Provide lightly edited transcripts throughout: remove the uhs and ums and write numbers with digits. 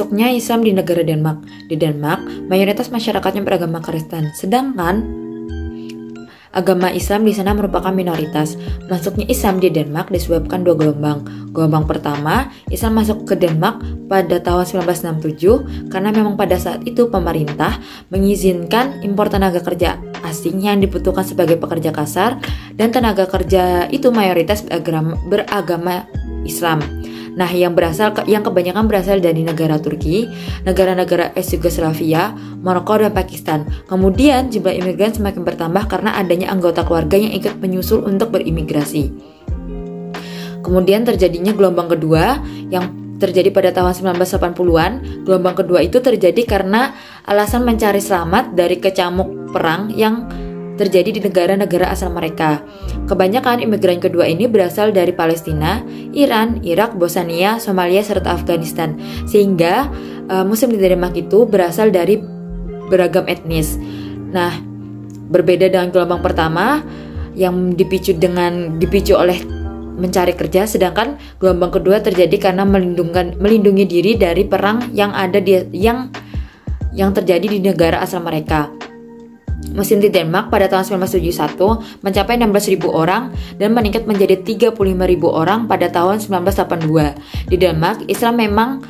Masuknya Islam di negara Denmark. Di Denmark, mayoritas masyarakatnya beragama Kristen, sedangkan agama Islam di sana merupakan minoritas. Masuknya Islam di Denmark disebabkan dua gelombang. Gelombang pertama, Islam masuk ke Denmark pada tahun 1967 karena memang pada saat itu pemerintah mengizinkan impor tenaga kerja asing yang dibutuhkan sebagai pekerja kasar, dan tenaga kerja itu mayoritas beragama Islam. Nah, yang kebanyakan berasal dari negara Turki, negara-negara ex-Yugoslavia, Maroko, dan Pakistan. Kemudian jumlah imigran semakin bertambah karena adanya anggota keluarga yang ikut menyusul untuk berimigrasi. Kemudian terjadinya gelombang kedua yang terjadi pada tahun 1980-an. Gelombang kedua itu terjadi karena alasan mencari selamat dari kecamuk perang yang terjadi di negara-negara asal mereka. Kebanyakan imigran kedua ini berasal dari Palestina, Iran, Irak, Bosnia, Somalia, serta Afghanistan. Sehingga Muslim di Denmark itu berasal dari beragam etnis. Nah, berbeda dengan gelombang pertama yang dipicu oleh mencari kerja, sedangkan gelombang kedua terjadi karena melindungi diri dari perang yang terjadi di negara asal mereka. Muslim di Denmark pada tahun 1971 mencapai 16.000 orang dan meningkat menjadi 35.000 orang pada tahun 1982. Di Denmark, Islam memang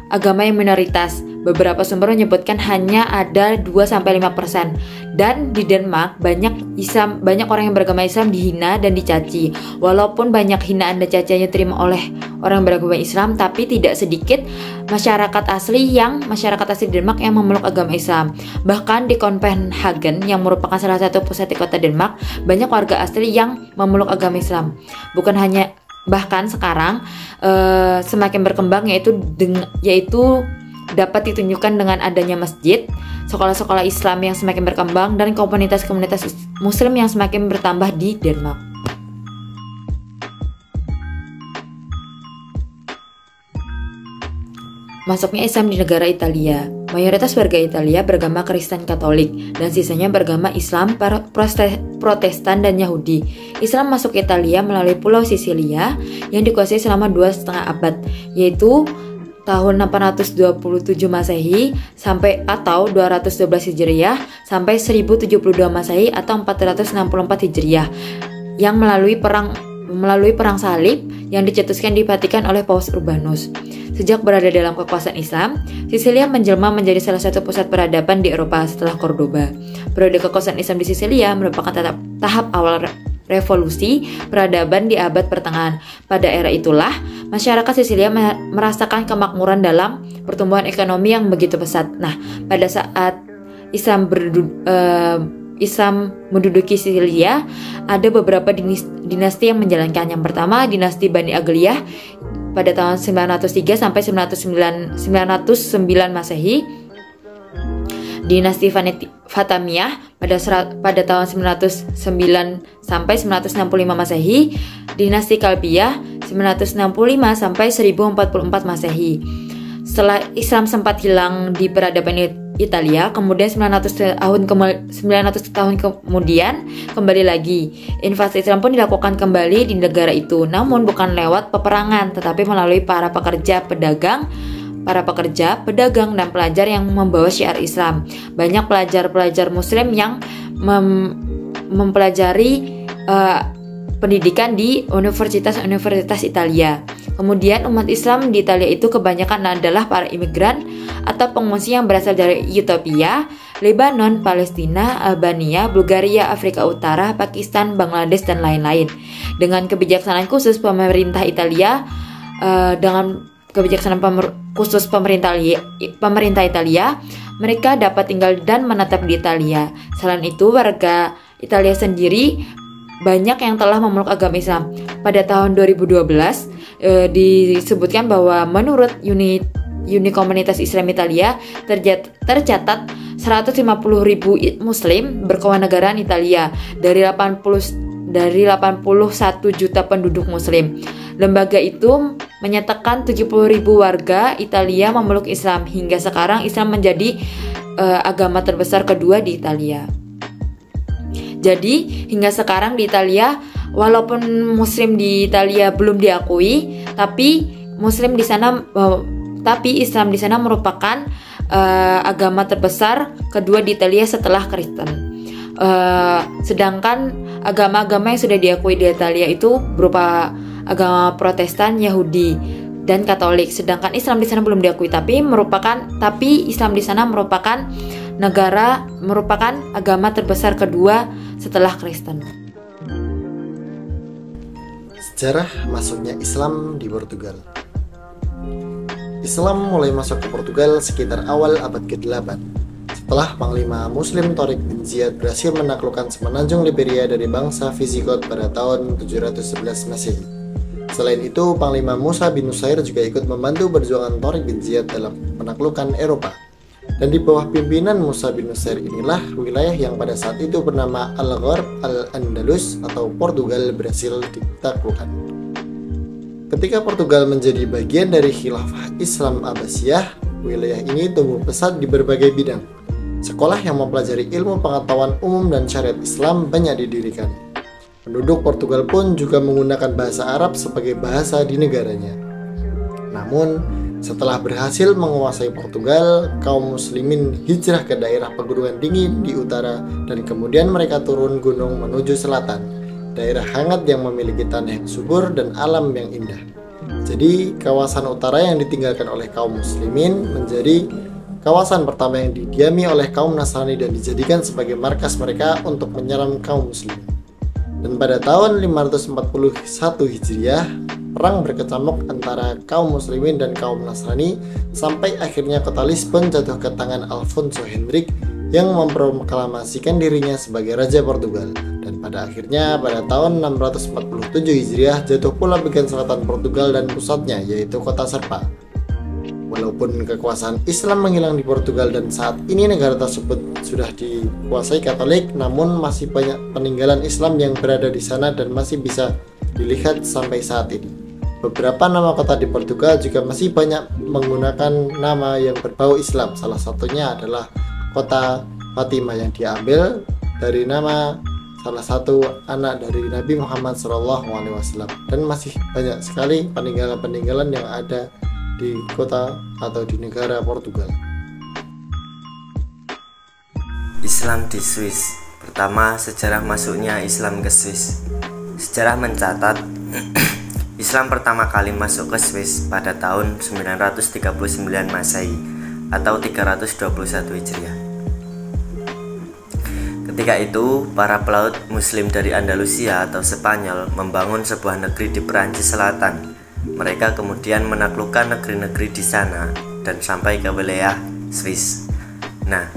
agama yang minoritas. Beberapa sumber menyebutkan hanya ada 2-5%. Dan di Denmark banyak orang yang beragama Islam dihina dan dicaci. Walaupun banyak hinaan dan cacian yang diterima oleh orang beragama Islam, tapi tidak sedikit masyarakat asli Denmark yang memeluk agama Islam. Bahkan di Copenhagen yang merupakan salah satu pusat di kota Denmark, banyak warga asli yang memeluk agama Islam. Bahkan sekarang semakin berkembang yaitu dapat ditunjukkan dengan adanya masjid, sekolah-sekolah Islam yang semakin berkembang, dan komunitas-komunitas Muslim yang semakin bertambah di Denmark. Masuknya Islam di negara Italia. Mayoritas warga Italia beragama Kristen Katolik dan sisanya beragama Islam, Protestan, dan Yahudi. Islam masuk Italia melalui Pulau Sisilia yang dikuasai selama 2,5 abad, yaitu tahun 827 Masehi atau 212 Hijriah sampai 1072 Masehi atau 464 Hijriah, yang melalui perang salib yang dicetuskan di Vatikan oleh Paus Urbanus. Sejak berada dalam kekuasaan Islam, Sisilia menjelma menjadi salah satu pusat peradaban di Eropa setelah Cordoba. Periode kekuasaan Islam di Sisilia merupakan tahap awal revolusi peradaban di abad pertengahan. Pada era itulah, masyarakat Sisilia merasakan kemakmuran dalam pertumbuhan ekonomi yang begitu pesat. Nah, pada saat Islam menduduki Sisilia, ada beberapa dinasti yang menjalankan. Yang pertama, dinasti Bani Agliyah pada tahun 903 sampai 909 Masehi. Dinasti Fatimiyah pada tahun 909 sampai 965 Masehi. Dinasti Kalbiyah 965 sampai 1044 Masehi. Setelah Islam sempat hilang di peradaban Italia, kemudian 900 tahun kemudian kembali lagi. Invasi Islam pun dilakukan kembali di negara itu, namun bukan lewat peperangan, tetapi melalui para pekerja, pedagang, dan pelajar yang membawa syiar Islam. Banyak pelajar-pelajar Muslim yang mempelajari pendidikan di universitas Italia. Kemudian umat Islam di Italia itu kebanyakan adalah para imigran atau pengungsi yang berasal dari Ethiopia, Lebanon, Palestina, Albania, Bulgaria, Afrika Utara, Pakistan, Bangladesh, dan lain-lain. Dengan kebijaksanaan khusus pemerintah Italia, pemerintah Italia, mereka dapat tinggal dan menetap di Italia. Selain itu, warga Italia sendiri banyak yang telah memeluk agama Islam. Pada tahun 2012 disebutkan bahwa menurut unit komunitas Islam Italia tercatat 150.000 Muslim berkewarganegaraan Italia dari 81 juta penduduk Muslim. Lembaga itu menyatakan 70.000 warga Italia memeluk Islam. Hingga sekarang Islam menjadi agama terbesar kedua di Italia. Jadi hingga sekarang di Italia, walaupun Muslim di Italia belum diakui, tapi Muslim di sana Tapi Islam di sana merupakan agama terbesar kedua di Italia setelah Kristen. Sedangkan agama-agama yang sudah diakui di Italia itu berupa agama Protestan, Yahudi, dan Katolik. Sedangkan Islam di sana belum diakui, tapi Islam di sana merupakan agama terbesar kedua setelah Kristen. Sejarah masuknya Islam di Portugal. Islam mulai masuk ke Portugal sekitar awal abad ke-8 setelah Panglima Muslim Torik bin Ziyad berhasil menaklukkan semenanjung Liberia dari bangsa Visigot pada tahun 711 Masehi. Selain itu, Panglima Musa bin Nusair juga ikut membantu perjuangan Torik bin Ziyad dalam menaklukkan Eropa. Dan di bawah pimpinan Musa bin Nusair inilah wilayah yang pada saat itu bernama Al-Gharb Al-Andalus atau Portugal berhasil ditaklukkan. Ketika Portugal menjadi bagian dari khilafah Islam Abbasiyah, wilayah ini tumbuh pesat di berbagai bidang. Sekolah yang mempelajari ilmu pengetahuan umum dan syariat Islam banyak didirikan. Penduduk Portugal pun juga menggunakan bahasa Arab sebagai bahasa di negaranya. Namun, setelah berhasil menguasai Portugal, kaum muslimin hijrah ke daerah pegunungan dingin di utara dan kemudian mereka turun gunung menuju selatan. Daerah hangat yang memiliki tanah yang subur dan alam yang indah. Jadi, kawasan utara yang ditinggalkan oleh kaum muslimin menjadi kawasan pertama yang didiami oleh kaum Nasrani dan dijadikan sebagai markas mereka untuk menyerang kaum muslim. Dan pada tahun 541 Hijriah, perang berkecamuk antara kaum muslimin dan kaum Nasrani sampai akhirnya kota Lisbon jatuh ke tangan Alfonso Henrique yang memproklamasikan dirinya sebagai Raja Portugal. Dan pada akhirnya pada tahun 647 Hijriah jatuh pula bagian selatan Portugal dan pusatnya yaitu kota Serpa. Walaupun kekuasaan Islam menghilang di Portugal dan saat ini negara tersebut sudah dikuasai Katolik, namun masih banyak peninggalan Islam yang berada di sana dan masih bisa dilihat sampai saat ini. Beberapa nama kota di Portugal juga masih banyak menggunakan nama yang berbau Islam. Salah satunya adalah kota Fatimah yang diambil dari nama salah satu anak dari Nabi Muhammad SAW, dan masih banyak sekali peninggalan-peninggalan yang ada di kota atau di negara Portugal. Islam di Swiss. Pertama, sejarah masuknya Islam ke Swiss. Sejarah mencatat Islam pertama kali masuk ke Swiss pada tahun 939 Masehi atau 321 Hijriah. Ketika itu, para pelaut Muslim dari Andalusia atau Spanyol membangun sebuah negeri di Perancis Selatan. Mereka kemudian menaklukkan negeri-negeri di sana dan sampai ke wilayah Swiss. Nah,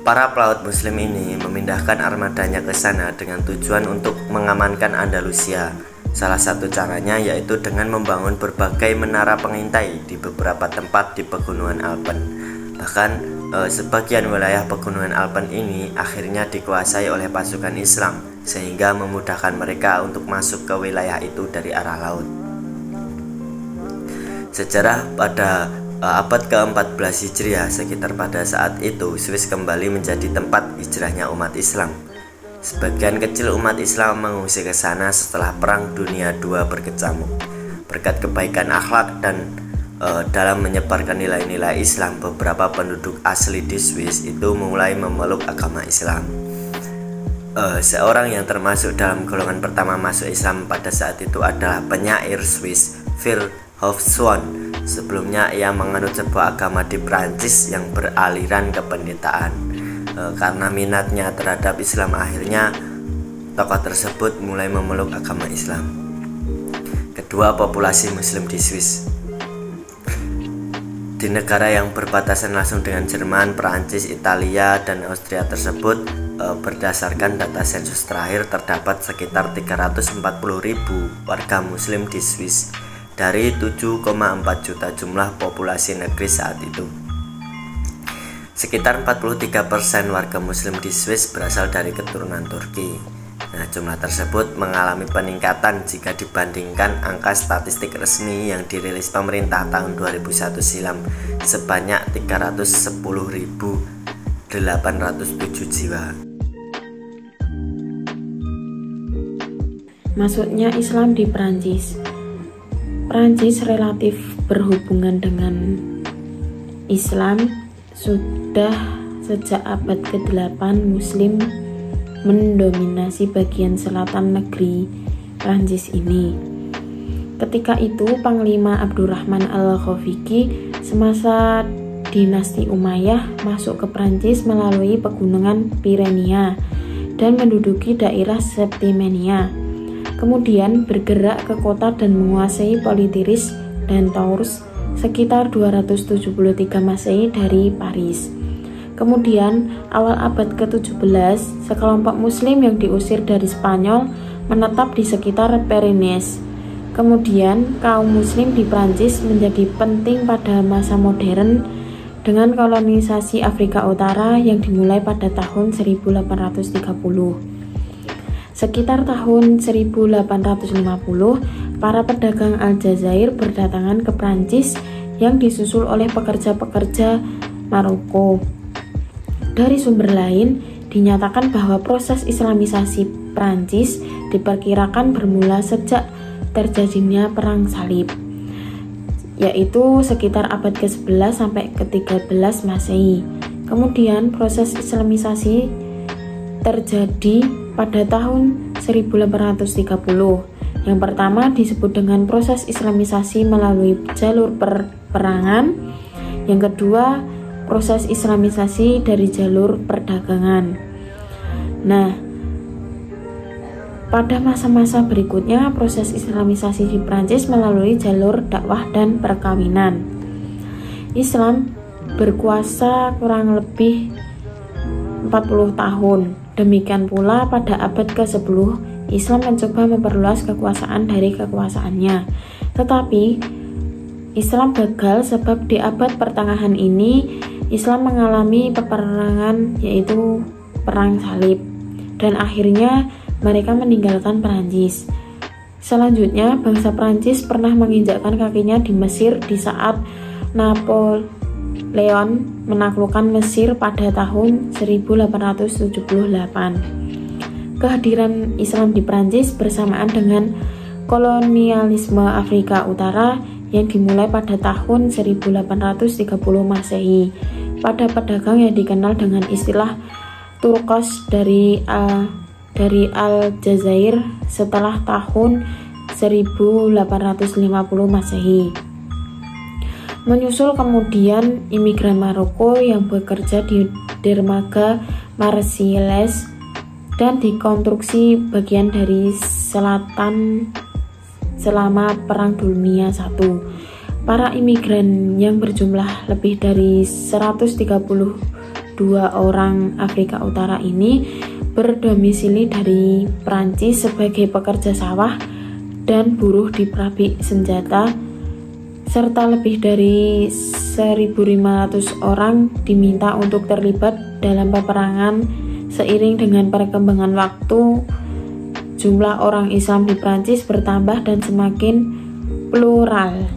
para pelaut Muslim ini memindahkan armadanya ke sana dengan tujuan untuk mengamankan Andalusia. Salah satu caranya yaitu dengan membangun berbagai menara pengintai di beberapa tempat di Pegunungan Alpen. Bahkan sebagian wilayah Pegunungan Alpen ini akhirnya dikuasai oleh pasukan Islam, sehingga memudahkan mereka untuk masuk ke wilayah itu dari arah laut. Sejarah pada abad ke-14 Hijriah, sekitar pada saat itu Swiss kembali menjadi tempat hijrahnya umat Islam. Sebagian kecil umat Islam mengungsi ke sana setelah Perang Dunia II berkecamuk. Berkat kebaikan akhlak dan dalam menyebarkan nilai-nilai Islam, beberapa penduduk asli di Swiss itu mulai memeluk agama Islam. Seorang yang termasuk dalam golongan pertama masuk Islam pada saat itu adalah penyair Swiss Wilhelm Swan. Sebelumnya ia menganut sebuah agama di Prancis yang beraliran kependetaan. Karena minatnya terhadap Islam, akhirnya tokoh tersebut mulai memeluk agama Islam. Kedua, populasi Muslim di Swiss. Di negara yang berbatasan langsung dengan Jerman, Prancis, Italia, dan Austria tersebut, berdasarkan data sensus terakhir terdapat sekitar 340.000 warga Muslim di Swiss dari 7,4 juta jumlah populasi negeri saat itu. Sekitar 43% warga Muslim di Swiss berasal dari keturunan Turki. Nah, jumlah tersebut mengalami peningkatan jika dibandingkan angka statistik resmi yang dirilis pemerintah tahun 2001 silam sebanyak 310.807 jiwa. Masuknya Islam di Perancis. Prancis relatif berhubungan dengan Islam sudah sejak abad ke-8. Muslim mendominasi bagian selatan negeri Prancis ini. Ketika itu Panglima Abdurrahman Al-Ghafiqi semasa dinasti Umayyah masuk ke Prancis melalui pegunungan Pirenia dan menduduki daerah Septimania. Kemudian bergerak ke kota dan menguasai Poitiers dan Tours sekitar 273 Masehi dari Paris. Kemudian awal abad ke-17 sekelompok muslim yang diusir dari Spanyol menetap di sekitar Pyrenees. Kemudian kaum muslim di Prancis menjadi penting pada masa modern dengan kolonisasi Afrika Utara yang dimulai pada tahun 1830. Sekitar tahun 1850, para pedagang Aljazair berdatangan ke Prancis yang disusul oleh pekerja-pekerja Maroko. Dari sumber lain, dinyatakan bahwa proses Islamisasi Prancis diperkirakan bermula sejak terjadinya Perang Salib, yaitu sekitar abad ke-11 sampai ke-13 Masehi. Kemudian proses Islamisasi terjadi pada tahun 1830. Yang pertama disebut dengan proses Islamisasi melalui jalur peperangan. Yang kedua, proses Islamisasi dari jalur perdagangan. Nah, pada masa-masa berikutnya, proses Islamisasi di Prancis melalui jalur dakwah dan perkawinan. Islam berkuasa kurang lebih 40 tahun. Demikian pula pada abad ke-10, Islam mencoba memperluas kekuasaan dari kekuasaannya. Tetapi Islam gagal sebab di abad pertengahan ini Islam mengalami peperangan, yaitu Perang Salib, dan akhirnya mereka meninggalkan Prancis. Selanjutnya, bangsa Prancis pernah menginjakkan kakinya di Mesir di saat Napoleon menaklukkan Mesir pada tahun 1878. Kehadiran Islam di Prancis bersamaan dengan kolonialisme Afrika Utara yang dimulai pada tahun 1830 Masehi pada pedagang yang dikenal dengan istilah Turkos dari Aljazair setelah tahun 1850 Masehi. Menyusul kemudian imigran Maroko yang bekerja di dermaga Marseillaise dan dikonstruksi bagian dari selatan selama Perang Dunia I. Para imigran yang berjumlah lebih dari 132 orang Afrika Utara ini berdomisili dari Prancis sebagai pekerja sawah dan buruh di pabrik senjata, serta lebih dari 1.500 orang diminta untuk terlibat dalam peperangan. Seiring dengan perkembangan waktu, jumlah orang Islam di Prancis bertambah dan semakin plural.